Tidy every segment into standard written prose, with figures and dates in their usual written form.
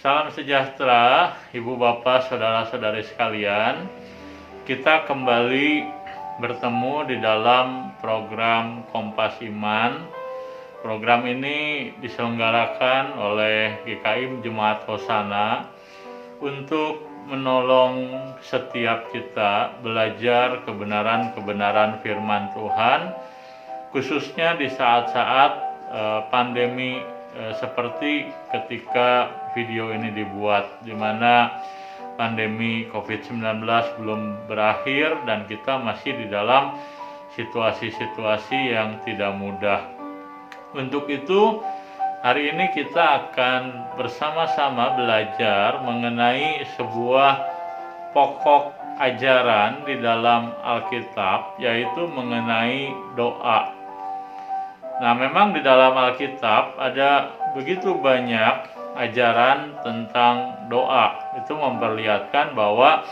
Salam sejahtera, Ibu Bapak, Saudara-saudari sekalian. Kita kembali bertemu di dalam program Kompas Iman. Program ini diselenggarakan oleh GKIM Jemaat Hosana untuk menolong setiap kita belajar kebenaran-kebenaran firman Tuhan, khususnya di saat-saat pandemi seperti ketika video ini dibuat, di mana pandemi COVID-19 belum berakhir dan kita masih di dalam situasi-situasi yang tidak mudah. Untuk itu, hari ini kita akan bersama-sama belajar mengenai sebuah pokok ajaran di dalam Alkitab, yaitu mengenai doa. Nah, memang di dalam Alkitab ada begitu banyak ajaran tentang doa. Itu memperlihatkan bahwa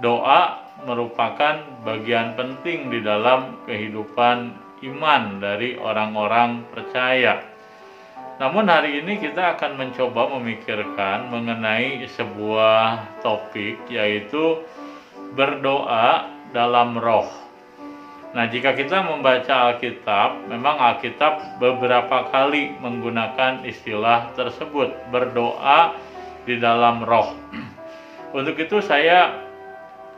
doa merupakan bagian penting di dalam kehidupan iman dari orang-orang percaya. Namun hari ini kita akan mencoba memikirkan mengenai sebuah topik, yaitu berdoa dalam roh. Nah, jika kita membaca Alkitab, memang Alkitab beberapa kali menggunakan istilah tersebut, berdoa di dalam roh. Untuk itu saya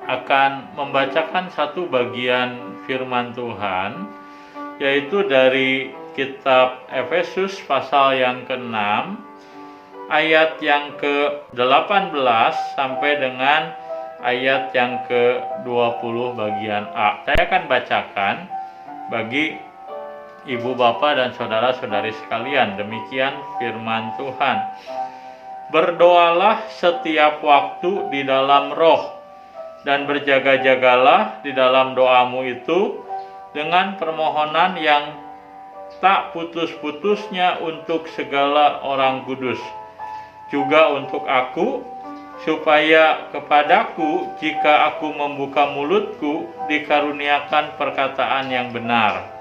akan membacakan satu bagian firman Tuhan, yaitu dari kitab Efesus pasal yang ke-6, ayat yang ke-18 sampai dengan ayat yang ke-20 bagian A. Saya akan bacakan bagi ibu bapak dan saudara-saudari sekalian. Demikian firman Tuhan. Berdoalah setiap waktu di dalam roh, dan berjaga-jagalah di dalam doamu itu dengan permohonan yang tak putus-putusnya untuk segala orang kudus, juga untuk aku, supaya kepadaku, jika aku membuka mulutku, dikaruniakan perkataan yang benar,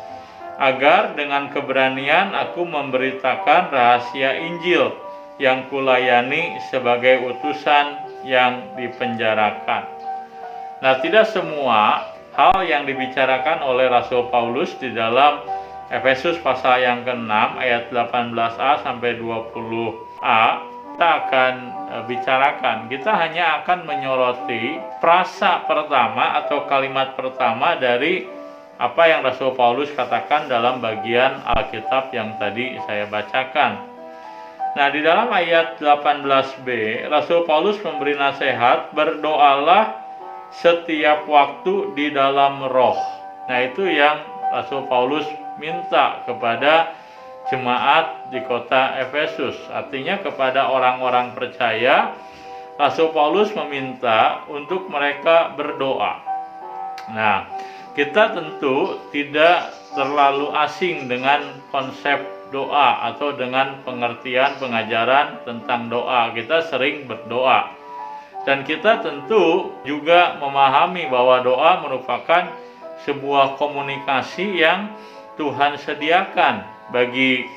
agar dengan keberanian aku memberitakan rahasia Injil yang kulayani sebagai utusan yang dipenjarakan. Nah, tidak semua hal yang dibicarakan oleh Rasul Paulus di dalam Efesus pasal yang ke-6 ayat 18a sampai 20a kita akan bicarakan. Kita hanya akan menyoroti frasa pertama atau kalimat pertama dari apa yang Rasul Paulus katakan dalam bagian Alkitab yang tadi saya bacakan. Nah, di dalam ayat 18b, Rasul Paulus memberi nasihat, berdoalah setiap waktu di dalam roh. Nah, itu yang Rasul Paulus minta kepada jemaat di kota Efesus. Artinya kepada orang-orang percaya, Rasul Paulus meminta untuk mereka berdoa. Nah, kita tentu tidak terlalu asing dengan konsep doa atau dengan pengertian pengajaran tentang doa. Kita sering berdoa. Dan kita tentu juga memahami bahwa doa merupakan sebuah komunikasi yang Tuhan sediakan bagi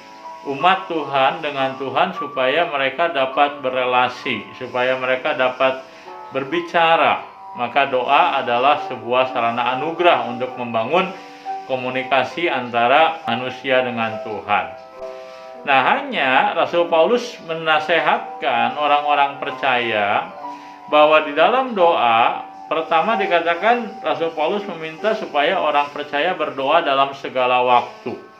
umat Tuhan dengan Tuhan, supaya mereka dapat berelasi, supaya mereka dapat berbicara. Maka doa adalah sebuah sarana anugerah untuk membangun komunikasi antara manusia dengan Tuhan. Nah, hanya Rasul Paulus menasehatkan orang-orang percaya bahwa di dalam doa, pertama dikatakan Rasul Paulus meminta supaya orang percaya berdoa dalam segala waktu.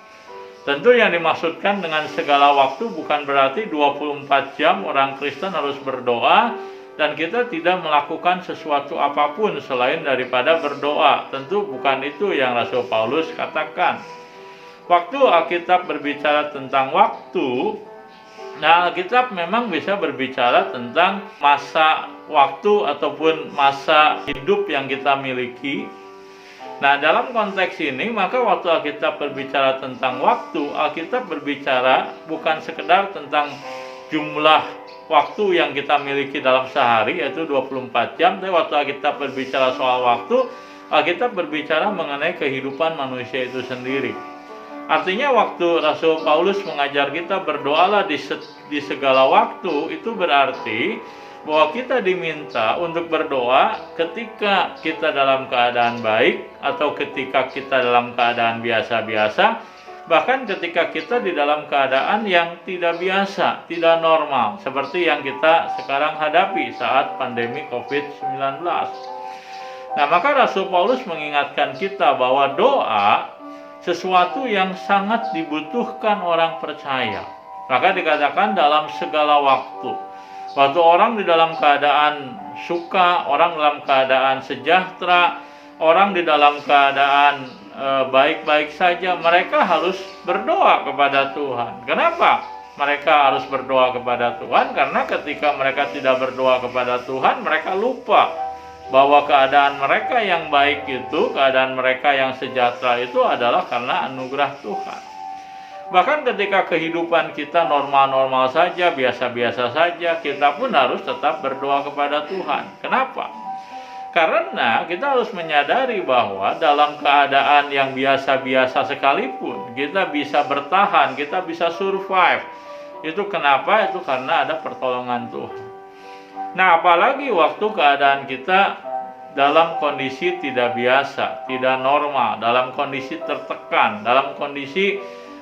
Tentu yang dimaksudkan dengan segala waktu bukan berarti 24 jam orang Kristen harus berdoa dan kita tidak melakukan sesuatu apapun selain daripada berdoa. Tentu bukan itu yang Rasul Paulus katakan. Waktu Alkitab berbicara tentang waktu, nah, Alkitab memang bisa berbicara tentang masa waktu ataupun masa hidup yang kita miliki. Nah, dalam konteks ini, maka waktu Alkitab berbicara tentang waktu, Alkitab berbicara bukan sekedar tentang jumlah waktu yang kita miliki dalam sehari, yaitu 24 jam, tapi waktu Alkitab berbicara soal waktu, Alkitab berbicara mengenai kehidupan manusia itu sendiri. Artinya waktu Rasul Paulus mengajar kita berdoalah di segala waktu, itu berarti bahwa kita diminta untuk berdoa ketika kita dalam keadaan baik atau ketika kita dalam keadaan biasa-biasa, bahkan ketika kita di dalam keadaan yang tidak biasa, tidak normal, seperti yang kita sekarang hadapi saat pandemi COVID-19. Nah, maka Rasul Paulus mengingatkan kita bahwa doa sesuatu yang sangat dibutuhkan orang percaya. Maka dikatakan dalam segala waktu. Waktu orang di dalam keadaan suka, orang dalam keadaan sejahtera, orang di dalam keadaan baik-baik saja, mereka harus berdoa kepada Tuhan. Kenapa mereka harus berdoa kepada Tuhan? Karena ketika mereka tidak berdoa kepada Tuhan, mereka lupa bahwa keadaan mereka yang baik itu, keadaan mereka yang sejahtera itu adalah karena anugerah Tuhan. Bahkan ketika kehidupan kita normal-normal saja, biasa-biasa saja, kita pun harus tetap berdoa kepada Tuhan. Kenapa? Karena kita harus menyadari bahwa dalam keadaan yang biasa-biasa sekalipun, kita bisa bertahan, kita bisa survive. Itu kenapa? Itu karena ada pertolongan Tuhan. Nah, apalagi waktu keadaan kita dalam kondisi tidak biasa, tidak normal, dalam kondisi tertekan, dalam kondisi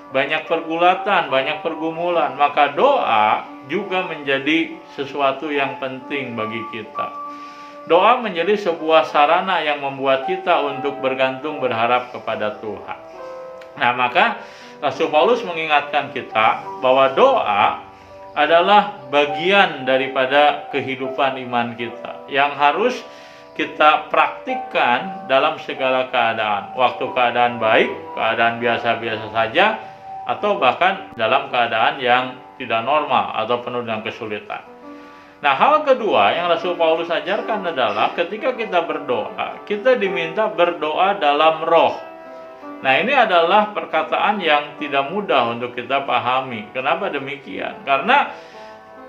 banyak pergulatan, banyak pergumulan, maka doa juga menjadi sesuatu yang penting bagi kita. Doa menjadi sebuah sarana yang membuat kita untuk bergantung berharap kepada Tuhan. Nah, maka Rasul Paulus mengingatkan kita bahwa doa adalah bagian daripada kehidupan iman kita yang harus kita praktikkan dalam segala keadaan. Waktu keadaan baik, keadaan biasa-biasa saja, atau bahkan dalam keadaan yang tidak normal atau penuh dengan kesulitan. Nah, hal kedua yang Rasul Paulus ajarkan adalah ketika kita berdoa, kita diminta berdoa dalam roh. Nah, ini adalah perkataan yang tidak mudah untuk kita pahami. Kenapa demikian? Karena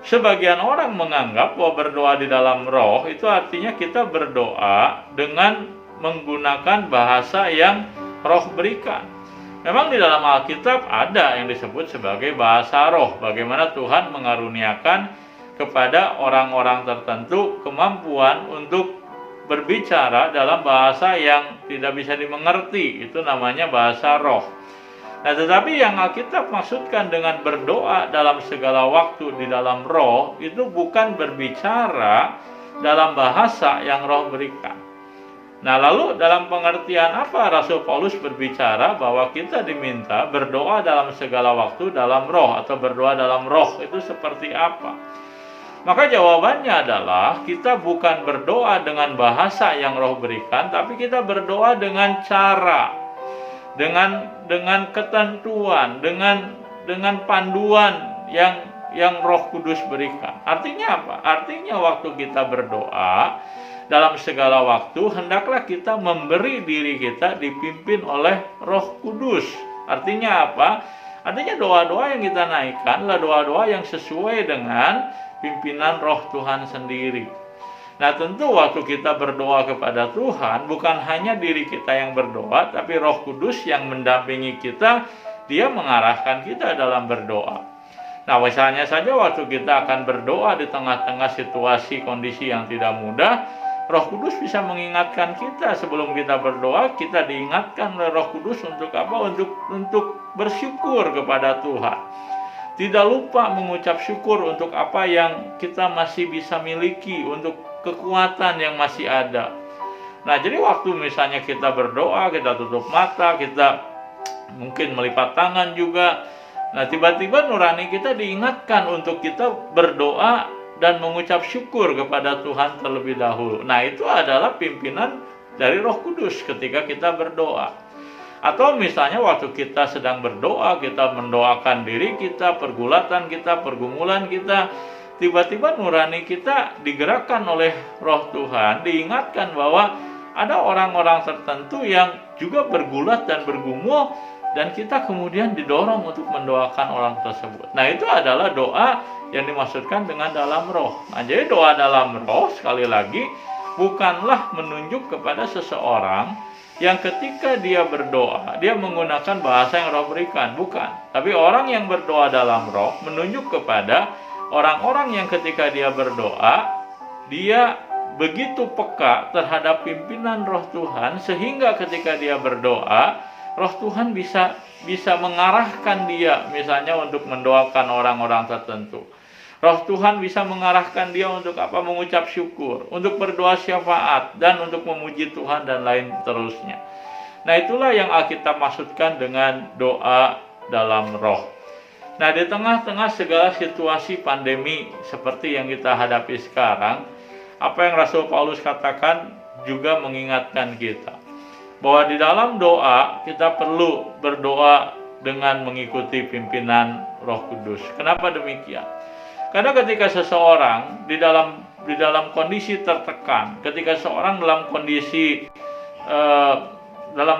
sebagian orang menganggap bahwa berdoa di dalam roh itu artinya kita berdoa dengan menggunakan bahasa yang roh berikan. Memang di dalam Alkitab ada yang disebut sebagai bahasa roh. Bagaimana Tuhan mengaruniakan kepada orang-orang tertentu kemampuan untuk berbicara dalam bahasa yang tidak bisa dimengerti, itu namanya bahasa roh. Nah, tetapi yang Alkitab maksudkan dengan berdoa dalam segala waktu di dalam roh, itu bukan berbicara dalam bahasa yang roh berikan. Nah, lalu dalam pengertian apa Rasul Paulus berbicara bahwa kita diminta berdoa dalam segala waktu dalam roh atau berdoa dalam roh, itu seperti apa? Maka jawabannya adalah kita bukan berdoa dengan bahasa yang roh berikan, tapi kita berdoa dengan cara, dengan ketentuan, dengan panduan yang Roh Kudus berikan. Artinya apa? Artinya waktu kita berdoa dalam segala waktu, hendaklah kita memberi diri kita dipimpin oleh Roh Kudus. Artinya apa? Artinya doa-doa yang kita naikkan adalah doa-doa yang sesuai dengan pimpinan roh Tuhan sendiri. Nah, tentu waktu kita berdoa kepada Tuhan, bukan hanya diri kita yang berdoa, tapi Roh Kudus yang mendampingi kita, Dia mengarahkan kita dalam berdoa. Nah, misalnya saja waktu kita akan berdoa di tengah-tengah situasi kondisi yang tidak mudah, Roh Kudus bisa mengingatkan kita sebelum kita berdoa, kita diingatkan oleh Roh Kudus untuk apa? Untuk bersyukur kepada Tuhan. Tidak lupa mengucap syukur untuk apa yang kita masih bisa miliki, untuk kekuatan yang masih ada. Nah, jadi waktu misalnya kita berdoa, kita tutup mata, kita mungkin melipat tangan juga. Nah, tiba-tiba nurani kita diingatkan untuk kita berdoa dan mengucap syukur kepada Tuhan terlebih dahulu. Nah, itu adalah pimpinan dari Roh Kudus ketika kita berdoa. Atau misalnya waktu kita sedang berdoa, kita mendoakan diri kita, pergulatan kita, pergumulan kita, tiba-tiba nurani kita digerakkan oleh Roh Tuhan, diingatkan bahwa ada orang-orang tertentu yang juga bergulat dan bergumul, dan kita kemudian didorong untuk mendoakan orang tersebut. Nah, itu adalah doa yang dimaksudkan dengan dalam roh. Nah, jadi doa dalam roh sekali lagi bukanlah menunjuk kepada seseorang yang ketika dia berdoa, dia menggunakan bahasa yang Roh berikan, bukan. Tapi orang yang berdoa dalam Roh menunjuk kepada orang-orang yang ketika dia berdoa, dia begitu peka terhadap pimpinan Roh Tuhan, sehingga ketika dia berdoa, Roh Tuhan bisa mengarahkan dia, misalnya untuk mendoakan orang-orang tertentu. Roh Tuhan bisa mengarahkan dia untuk mengucap syukur, untuk berdoa syafaat, dan untuk memuji Tuhan, dan lain terusnya. Nah, itulah yang Alkitab maksudkan dengan doa dalam Roh. Nah, di tengah-tengah segala situasi pandemi seperti yang kita hadapi sekarang, apa yang Rasul Paulus katakan juga mengingatkan kita bahwa di dalam doa kita perlu berdoa dengan mengikuti pimpinan Roh Kudus. Kenapa demikian? Karena ketika seseorang di dalam kondisi tertekan, ketika seorang dalam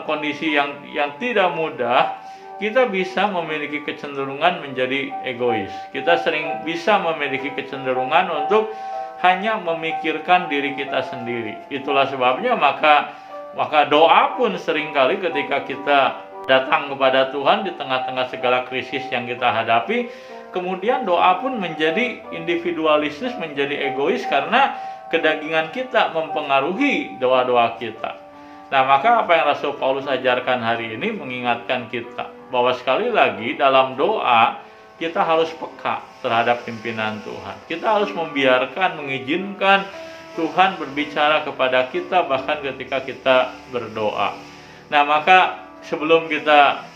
kondisi yang tidak mudah, kita bisa memiliki kecenderungan menjadi egois. Kita sering bisa memiliki kecenderungan untuk hanya memikirkan diri kita sendiri. Itulah sebabnya maka doa pun seringkali ketika kita datang kepada Tuhan di tengah-tengah segala krisis yang kita hadapi, kemudian doa pun menjadi individualistis, menjadi egois, karena kedagingan kita mempengaruhi doa-doa kita. Nah, maka apa yang Rasul Paulus ajarkan hari ini mengingatkan kita bahwa sekali lagi dalam doa kita harus peka terhadap pimpinan Tuhan. Kita harus mengizinkan Tuhan berbicara kepada kita bahkan ketika kita berdoa. Nah, maka sebelum kita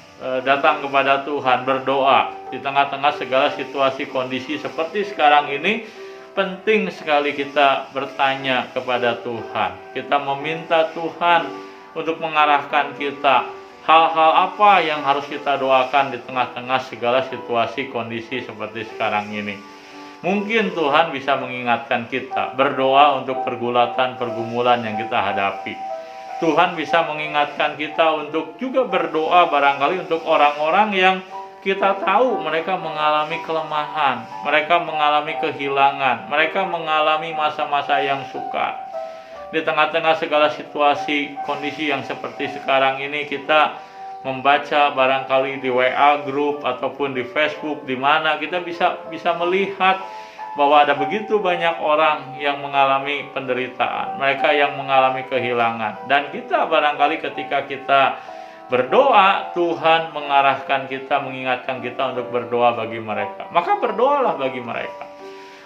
datang kepada Tuhan berdoa di tengah-tengah segala situasi kondisi seperti sekarang ini, penting sekali kita bertanya kepada Tuhan. Kita meminta Tuhan untuk mengarahkan kita hal-hal apa yang harus kita doakan di tengah-tengah segala situasi kondisi seperti sekarang ini. Mungkin Tuhan bisa mengingatkan kita berdoa untuk pergumulan yang kita hadapi. Tuhan bisa mengingatkan kita untuk juga berdoa barangkali untuk orang-orang yang kita tahu mereka mengalami kelemahan, mereka mengalami kehilangan, mereka mengalami masa-masa yang sukar. Di tengah-tengah segala situasi kondisi yang seperti sekarang ini, kita membaca barangkali di WA group ataupun di Facebook, di mana kita bisa melihat bahwa ada begitu banyak orang yang mengalami penderitaan, mereka yang mengalami kehilangan, dan kita barangkali ketika kita berdoa, Tuhan mengarahkan kita, mengingatkan kita untuk berdoa bagi mereka, maka berdoalah bagi mereka.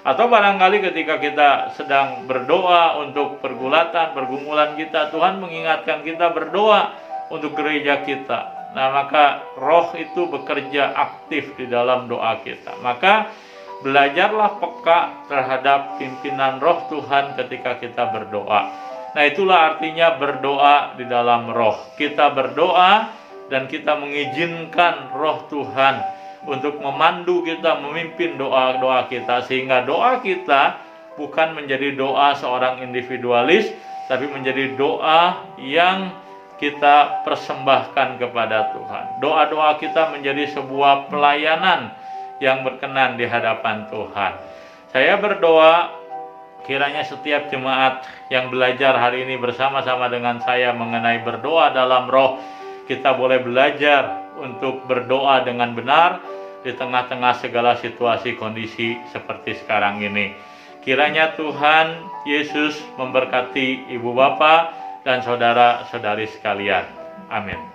Atau barangkali ketika kita sedang berdoa untuk pergumulan kita, Tuhan mengingatkan kita berdoa untuk gereja kita. Nah, maka Roh itu bekerja aktif di dalam doa kita. Maka belajarlah peka terhadap pimpinan Roh Tuhan ketika kita berdoa. Nah, itulah artinya berdoa di dalam Roh. Kita berdoa dan kita mengizinkan Roh Tuhan untuk memandu kita, memimpin doa-doa kita, sehingga doa kita bukan menjadi doa seorang individualis, tapi menjadi doa yang kita persembahkan kepada Tuhan. Doa-doa kita menjadi sebuah pelayanan yang berkenan di hadapan Tuhan. Saya berdoa kiranya setiap jemaat yang belajar hari ini bersama-sama dengan saya mengenai berdoa dalam Roh, kita boleh belajar untuk berdoa dengan benar di tengah-tengah segala situasi kondisi seperti sekarang ini. Kiranya Tuhan Yesus memberkati ibu bapak dan saudara-saudari sekalian. Amin.